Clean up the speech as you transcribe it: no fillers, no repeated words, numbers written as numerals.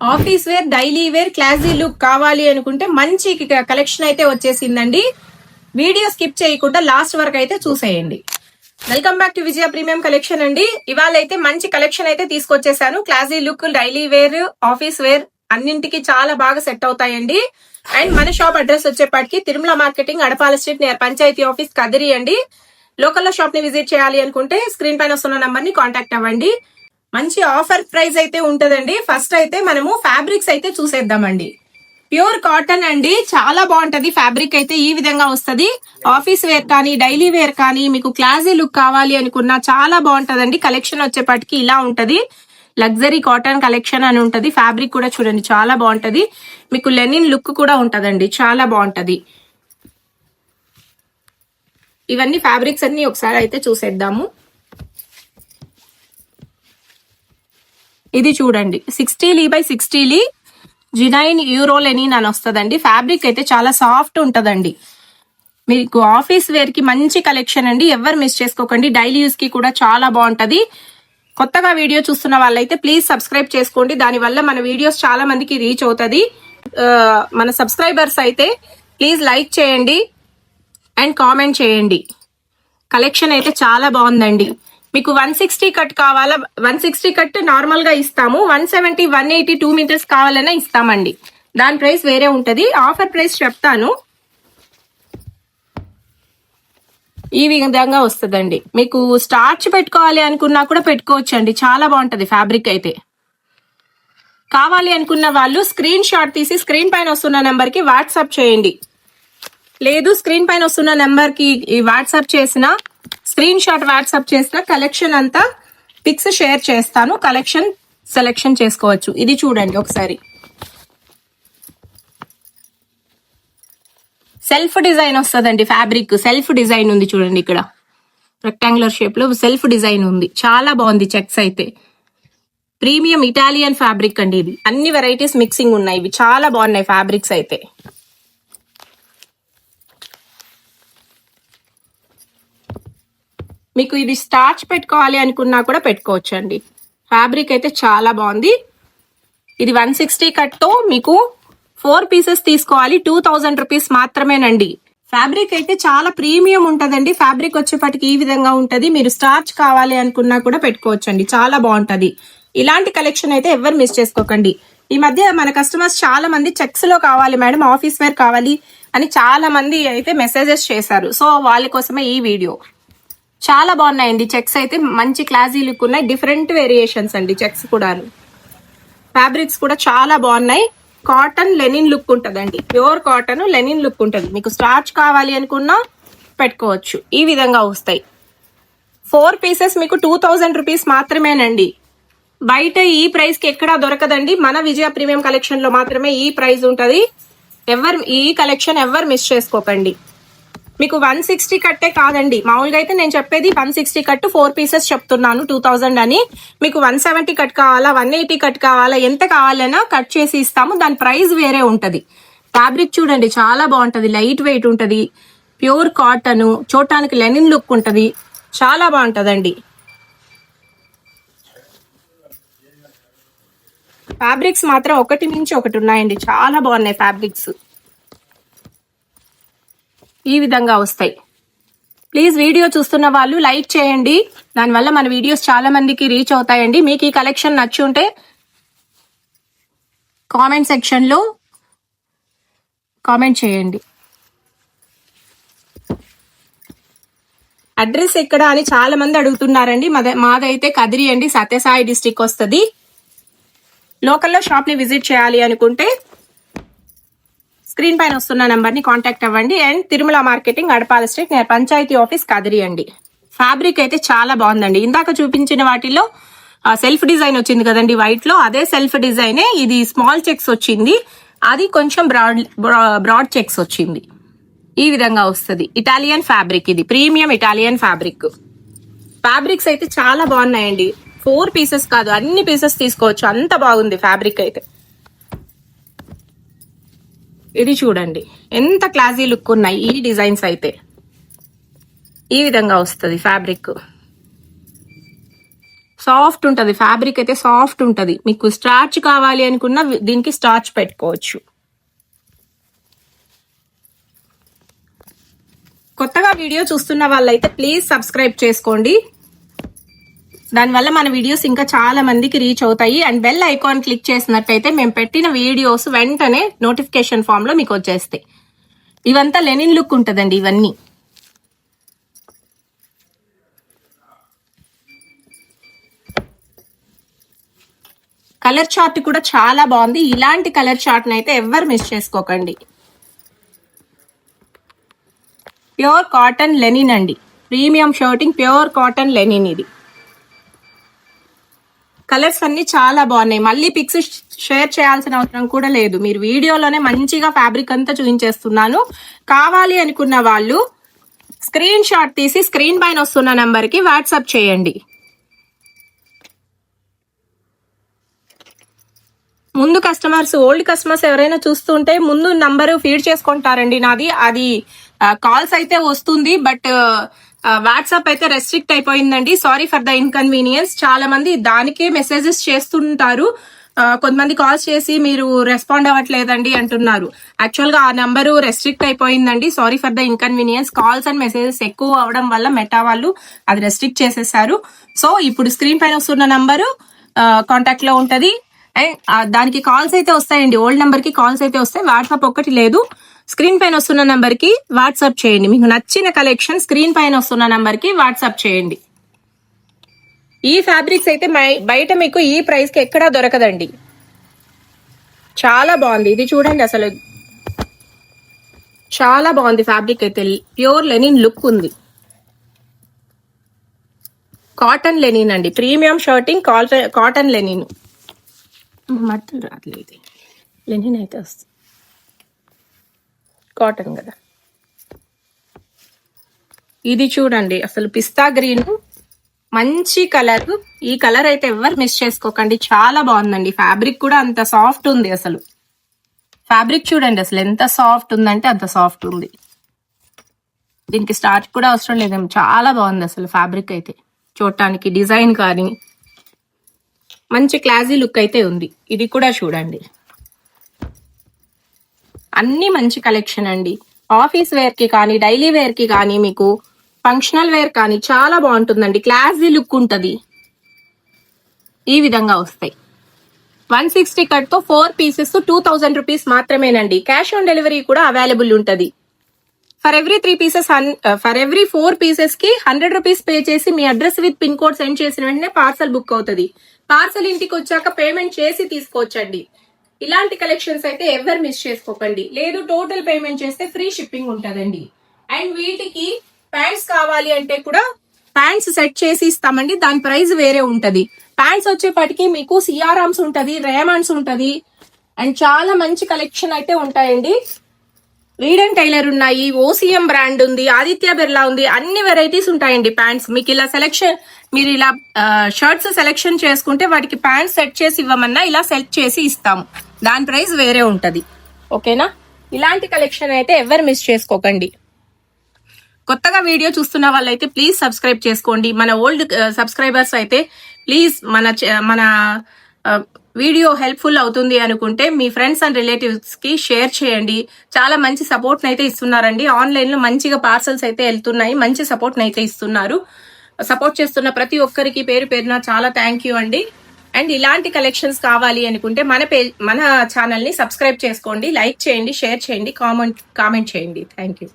Office wear, daily wear, classy look కావాలి అనుకుంటే మంచి కలెక్షన్ అయితే వచ్చేసిందండి. వీడియో స్కిప్ చేయకుండా లాస్ట్ వరకు అయితే చూసేయండి. Welcome back to Vijaya premium collection అండి. ఇవాళ అయితే మంచి కలెక్షన్ అయితే తీసుకొచ్చేసాను. Classy look, daily wear, office wear అన్నింటికి చాలా బాగా సెట్ అవుతాయండి. అండ్ మన షాప్ అడ్రస్ వచ్చేప్పటికి Tirumala marketing, Adapala street, near panchayati office, Kadiri అండి. లోకల్లో షాప్ ని విజిట్ చేయాలి అనుకుంటే స్క్రీన్ పైన వస్తున్న నంబర్ ని కాంటాక్ట్ అవ్వండి. మంచి ఆఫర్ ప్రైస్ అయితే ఉంటదండి. ఫస్ట్ అయితే మనము ఫ్యాబ్రిక్స్ అయితే చూసేద్దామండి. ప్యూర్ కాటన్ అండి, చాలా బాగుంటది. ఫ్యాబ్రిక్ అయితే ఈ విధంగా వస్తది. ఆఫీస్ వేర్ కానీ, డైలీ వేర్ కానీ, మీకు క్లాసీ లుక్ కావాలి అనుకున్నా చాలా బాగుంటదండి. కలెక్షన్ వచ్చేపటికి ఇలా ఉంటది. లగ్జరీ కాటన్ కలెక్షన్ అని ఉంటది. ఫ్యాబ్రిక్ కూడా చూడండి చాలా బాగుంటది. మీకు లెనిన్ లుక్ కూడా ఉంటదండి, చాలా బాగుంటది. ఇవన్నీ ఫ్యాబ్రిక్స్ అన్ని ఒకసారి అయితే చూసేద్దాము. ఇది చూడండి 60 బై 60 జినైన్ యూరో లెనిన్ అని వస్తుందండి. ఫ్యాబ్రిక్ అయితే చాలా సాఫ్ట్ ఉంటదండి. మీకు ఆఫీస్ వేర్ కి మంచి కలెక్షన్ అండి, ఎవరు మిస్ చేసుకోకండి. డైలీ యూస్ కి కూడా చాలా బాగుంటది. కొత్తగా వీడియో చూస్తున్న వాళ్ళైతే ప్లీజ్ సబ్స్క్రైబ్ చేసుకోండి. దానివల్ల మన వీడియోస్ చాలా మందికి రీచ్ అవుతుంది. మన సబ్స్క్రైబర్స్ అయితే ప్లీజ్ లైక్ చేయండి అండ్ కామెంట్ చేయండి. కలెక్షన్ అయితే చాలా బాగుందండి. మీకు 160 కట్ కావాలా, 160 కట్ నార్మల్ గా ఇస్తాము. 170, 180, 2 మీటర్స్ కావాలన్నా ఇస్తామండి. దాని ప్రైస్ వేరే ఉంటది. ఆఫర్ ప్రైస్ చెప్తాను. ఈ విధంగా వస్తుందండి. మీకు స్టార్చ్ పెట్టుకోవాలి అనుకున్నా కూడా పెట్టుకోవచ్చు అండి, చాలా బాగుంటది. ఫ్యాబ్రిక్ అయితే కావాలి అనుకున్న వాళ్ళు స్క్రీన్ షాట్ తీసి స్క్రీన్ పైన వస్తున్న నెంబర్ కి వాట్సాప్ చేయండి. లేదు స్క్రీన్ పైన వస్తున్న నెంబర్ కి వాట్సాప్ చేసిన, స్క్రీన్ షాట్ వాట్సాప్ చేసిన కలెక్షన్ అంతా పిక్స్ షేర్ చేస్తాను. కలెక్షన్ సెలెక్షన్ చేసుకోవచ్చు. ఇది చూడండి ఒకసారి. సెల్ఫ్ డిజైన్ వస్తుందండి. ఫ్యాబ్రిక్ సెల్ఫ్ డిజైన్ ఉంది చూడండి. ఇక్కడ రెక్టాంగులర్ షేప్ లో సెల్ఫ్ డిజైన్ ఉంది, చాలా బాగుంది. చెక్స్ అయితే ప్రీమియం ఇటాలియన్ ఫ్యాబ్రిక్ అండి. ఇది అన్ని వెరైటీస్ మిక్సింగ్ ఉన్నాయి. ఇవి చాలా బాగున్నాయి ఫ్యాబ్రిక్స్ అయితే. మీకు ఇది స్టార్చ్ పెట్టుకోవాలి అనుకున్నా కూడా పెట్టుకోవచ్చు అండి. ఫ్యాబ్రిక్ అయితే చాలా బాగుంది. ఇది 160 కట్ తో మీకు 4 పీసెస్ తీసుకోవాలి. 2000 రూపీస్ మాత్రమేనండి. ఫ్యాబ్రిక్ అయితే చాలా ప్రీమియం ఉంటదండి. ఫ్యాబ్రిక్ వచ్చేపటికి ఈ విధంగా ఉంటది. మీరు స్టార్చ్ కావాలి అనుకున్నా కూడా పెట్టుకోవచ్చు అండి, చాలా బాగుంటది. ఇలాంటి కలెక్షన్ అయితే ఎవరు మిస్ చేసుకోకండి. ఈ మధ్య మన కస్టమర్స్ చాలా మంది చెక్స్ లో కావాలి మేడం, ఆఫీస్ వేర్ కావాలి అని చాలా మంది అయితే మెసేజెస్ చేశారు. సో వాళ్ళ కోసమే ఈ వీడియో. చాలా బాగున్నాయండి. చెక్స్ అయితే మంచి క్లాసీ లుక్ ఉన్నాయి. డిఫరెంట్ వేరియేషన్స్ అండి చెక్స్ కూడా. ఫ్యాబ్రిక్స్ కూడా చాలా బాగున్నాయి. కాటన్ లెనిన్ లుక్ ఉంటదండి. ప్యూర్ కాటన్ లెనిన్ లుక్ ఉంటది. మీకు స్టార్చ్ కావాలి అనుకున్నా పెట్టుకోవచ్చు. ఈ విధంగా వస్తాయి. 4 పీసెస్ మీకు 2000 రూపీస్ మాత్రమేనండి. బయట ఈ ప్రైస్ కి ఎక్కడా దొరకదండి. మన విజయ ప్రీమియం కలెక్షన్ లో మాత్రమే ఈ ప్రైస్ ఉంటది. ఈ కలెక్షన్ ఎవరు మిస్ చేసుకోకండి. మీకు 160 కట్టే కాదండి. మామూలుగా అయితే నేను చెప్పేది 160 కట్టు 4 పీసెస్ చెప్తున్నాను 2000 అని. మీకు 170 కట్ కావాలా, 180 కట్ కావాలా, ఎంత కావాలన్నా కట్ చేసి ఇస్తాము. దాని ప్రైస్ వేరే ఉంటది. ఫ్యాబ్రిక్ చూడండి చాలా బాగుంటది. లైట్ వెయిట్ ఉంటది. ప్యూర్ కాటన్, చూడటానికి లెనిన్ లుక్ ఉంటది. చాలా బాగుంటదండి. ఫ్యాబ్రిక్స్ మాత్రం ఒకటి మించి ఒకటి ఉన్నాయండి. చాలా బాగున్నాయి ఫ్యాబ్రిక్స్. ఈ విధంగా వస్తాయి. ప్లీజ్ వీడియో చూస్తున్న వాళ్ళు లైక్ చేయండి. దానివల్ల మన వీడియోస్ చాలా మందికి రీచ్ అవుతాయండి. మీకు ఈ కలెక్షన్ నచ్చి ఉంటే కామెంట్ సెక్షన్ లో కామెంట్ చేయండి. అడ్రస్ ఎక్కడ అని చాలా మంది అడుగుతున్నారండి. మాదైతే కదిరి అండి, సత్యసాయి డిస్ట్రిక్ట్ వస్తుంది. లోకల్లో షాప్ ని విజిట్ చేయాలి అనుకుంటే స్క్రీన్ పైన వస్తున్న నెంబర్ ని కాంటాక్ట్ అవ్వండి. And Tirumala marketing, Adapala street, near panchayati office, Kadiri అండి. ఫ్యాబ్రిక్ అయితే చాలా బాగుందండి. ఇందాక చూపించిన వాటిలో సెల్ఫ్ డిజైన్ వచ్చింది కదండి వైట్ లో, అదే సెల్ఫ్ డిజైనే ఇది. స్మాల్ చెక్స్ వచ్చింది, అది కొంచెం బ్రాడ్ చెక్స్ వచ్చింది. ఈ విధంగా వస్తుంది. ఇటాలియన్ ఫ్యాబ్రిక్, ఇది ప్రీమియం ఇటాలియన్ ఫ్యాబ్రిక్. ఫ్యాబ్రిక్స్ అయితే చాలా బాగున్నాయండి. 4 పీసెస్ కాదు, అన్ని పీసెస్ తీసుకోవచ్చు. అంత బాగుంది ఫ్యాబ్రిక్ అయితే. ఇది చూడండి ఎంత క్లాసీ లుక్ ఉన్నాయి ఈ డిజైన్స్ అయితే. ఈ విధంగా వస్తుంది ఫ్యాబ్రిక్. సాఫ్ట్ ఉంటది, ఫ్యాబ్రిక్ అయితే సాఫ్ట్ ఉంటది. మీకు స్టార్చ్ కావాలి అనుకున్న దీనికి స్టార్చ్ పెట్టుకోవచ్చు. కొత్తగా వీడియో చూస్తున్న వాళ్ళైతే ప్లీజ్ సబ్స్క్రైబ్ చేసుకోండి. దానివల్ల మన వీడియోస్ ఇంకా చాలా మందికి రీచ్ అవుతాయి. అండ్ బెల్ ఐకాన్ క్లిక్ చేసినట్టయితే మేము పెట్టిన వీడియోస్ వెంటనే నోటిఫికేషన్ ఫామ్ లో మీకు వచ్చేస్తాయి. ఇవంతా లెనిన్ లుక్ ఉంటదండి. ఇవన్నీ కలర్ చార్ట్ కూడా చాలా బాగుంది. ఇలాంటి కలర్ చార్ట్ అయితే ఎవరు మిస్ చేసుకోకండి. ప్యూర్ కాటన్ లెనిన్ అండి, premium shirting pure cotton Lenin. ఇది కలర్స్ అన్ని చాలా బాగున్నాయి. మళ్ళీ పిక్స్ షేర్ చేయాల్సిన అవసరం కూడా లేదు. మీరు వీడియోలోనే మంచిగా ఫ్యాబ్రిక్ అంతా చూపించేస్తున్నాను. కావాలి అనుకున్న వాళ్ళు స్క్రీన్ షాట్ తీసి స్క్రీన్ పైన వస్తున్న నంబర్ కి వాట్సాప్ చేయండి. ముందు కస్టమర్స్, ఓల్డ్ కస్టమర్స్ ఎవరైనా చూస్తుంటే ముందు నంబర్ ఫీడ్ చేసుకుంటారండి నాది. అది కాల్స్ అయితే వస్తుంది, బట్ వాట్సాప్ అయితే రెస్ట్రిక్ట్ అయిపోయిందండి. Sorry for the inconvenience. చాలా మంది దానికే మెసేజెస్ చేస్తుంటారు. కొంతమంది కాల్స్ చేసి మీరు రెస్పాండ్ అవ్వట్లేదండి అంటున్నారు. యాక్చువల్ గా ఆ నంబరు రెస్ట్రిక్ట్ అయిపోయిందండి. Sorry for the inconvenience. Calls and messages ఎక్కువ అవడం వల్ల మెటా వాళ్ళు అది రెస్ట్రిక్ట్ చేసేసారు. సో ఇప్పుడు స్క్రీన్ పైన వస్తున్న నంబరు కాంటాక్ట్ లో ఉంటది. అండ్ దానికి కాల్స్ అయితే వస్తాయండి. ఓల్డ్ నెంబర్ కి కాల్స్ అయితే వస్తాయి. వాట్సాప్ ఒక్కటి లేదు. స్క్రీన్ పైన వస్తున్న నంబర్ కి వాట్సాప్ చేయండి. మీకు నచ్చిన కలెక్షన్ స్క్రీన్ పైన వస్తున్న నంబర్ కి వాట్సాప్ చేయండి. ఈ ఫ్యాబ్రిక్స్ అయితే బయట మీకు ఈ ప్రైస్ కి ఎక్కడా దొరకదండి. చాలా బాగుంది. ఇది చూడండి, అసలు చాలా బాగుంది ఫ్యాబ్రిక్ అయితే. ప్యూర్ లెనిన్ లుక్ ఉంది. కాటన్ లెనిన్ అండి, ప్రీమియం షర్టింగ్ కాటన్ లెనిన్. మట్టలు రాట్లేదు, లెనిన్ అయితే వస్తుంది. కాటన్ కదా. ఇది చూడండి, అసలు పిస్తా గ్రీన్ మంచి కలర్. ఈ కలర్ అయితే ఎవరు మిస్ చేసుకోకండి. చాలా బాగుందండి. ఫ్యాబ్రిక్ కూడా అంత సాఫ్ట్ ఉంది. అసలు ఫ్యాబ్రిక్ చూడండి, అసలు ఎంత సాఫ్ట్ ఉందంటే అంత సాఫ్ట్ ఉంది. దీనికి స్టార్చ్ కూడా అవసరం లేదేమో. చాలా బాగుంది అసలు ఫ్యాబ్రిక్ అయితే. చూడటానికి డిజైన్ కానీ మంచి క్లాసీ లుక్ అయితే ఉంది. ఇది కూడా చూడండి, అన్ని మంచి కలెక్షన్ అండి. ఆఫీస్ వేర్ కి కానీ, డైలీ వేర్ కి కానీ, మీకు ఫంక్షనల్ వేర్ కానీ చాలా బాగుంటుందండి. క్లాసీ లుక్ ఉంటది. ఈ విధంగా వస్తాయి. 160 కట్ తో 4 పీసెస్ 2000 రూపీస్ మాత్రమేనండి. క్యాష్ ఆన్ డెలివరీ కూడా అవైలబుల్ ఉంటది. ఫర్ ఎవ్రీ 4 పీసెస్ కి 100 రూపీస్ పే చేసి మీ address with pin code send చేసిన వెంటనే పార్సల్ బుక్ అవుతుంది. పార్సల్ ఇంటికి వచ్చాక పేమెంట్ చేసి తీసుకోవచ్చండి. ఇలాంటి కలెక్షన్స్ అయితే ఎవరు మిస్ చేసుకోకండి. లేదు టోటల్ పేమెంట్ చేస్తే ఫ్రీ షిప్పింగ్ ఉంటదండి. అండ్ వీటికి ప్యాంట్స్ కావాలి అంటే కూడా ప్యాంట్స్ సెట్ చేసి ఇస్తామండి. దాని ప్రైస్ వేరే ఉంటది. ప్యాంట్స్ వచ్చేపటికి మీకు సిఆర్ఆమ్స్ ఉంటది, రేమాండ్స్ ఉంటది, అండ్ చాలా మంచి కలెక్షన్ అయితే ఉంటాయండి. రీడ్ అండ్ టైలర్ ఉన్నాయి, ఓసిఎం బ్రాండ్ ఉంది, ఆదిత్య బిర్లా ఉంది. అన్ని వెరైటీస్ ఉంటాయండి ప్యాంట్స్. మీకు ఇలా సెలెక్షన్, మీరు ఇలా షర్ట్స్ సెలెక్షన్ చేసుకుంటే వాటికి ప్యాంట్స్ సెట్ చేసి ఇవ్వమన్నా ఇలా సెట్ చేసి ఇస్తాము. దాని ప్రైస్ వేరే ఉంటది. ఓకేనా? ఇలాంటి కలెక్షన్ అయితే ఎవరు మిస్ చేసుకోకండి. కొత్తగా వీడియో చూస్తున్న వాళ్ళైతే ప్లీజ్ సబ్స్క్రైబ్ చేసుకోండి. మన ఓల్డ్ సబ్స్క్రైబర్స్ అయితే ప్లీజ్ మన వీడియో హెల్ప్ఫుల్ అవుతుంది అనుకుంటే మీ ఫ్రెండ్స్ అండ్ రిలేటివ్స్ కి షేర్ చేయండి. చాలా మంచి సపోర్ట్ అయితే ఇస్తున్నారండి. ఆన్లైన్ లో మంచిగా పార్సల్స్ అయితే వెళ్తున్నాయి. మంచి సపోర్ట్ అయితే ఇస్తున్నారు. సపోర్ట్ చేస్తున్న ప్రతి ఒక్కరికి పేరు పేరున చాలా థ్యాంక్ యూ అండి. అండ్ ఇలాంటి కలెక్షన్స్ కావాలి అనుకుంటే మన ఛానల్ ని సబ్స్క్రైబ్ చేసుకోండి, లైక్ చేయండి, షేర్ చేయండి, కామెంట్ చేయండి. Thank you.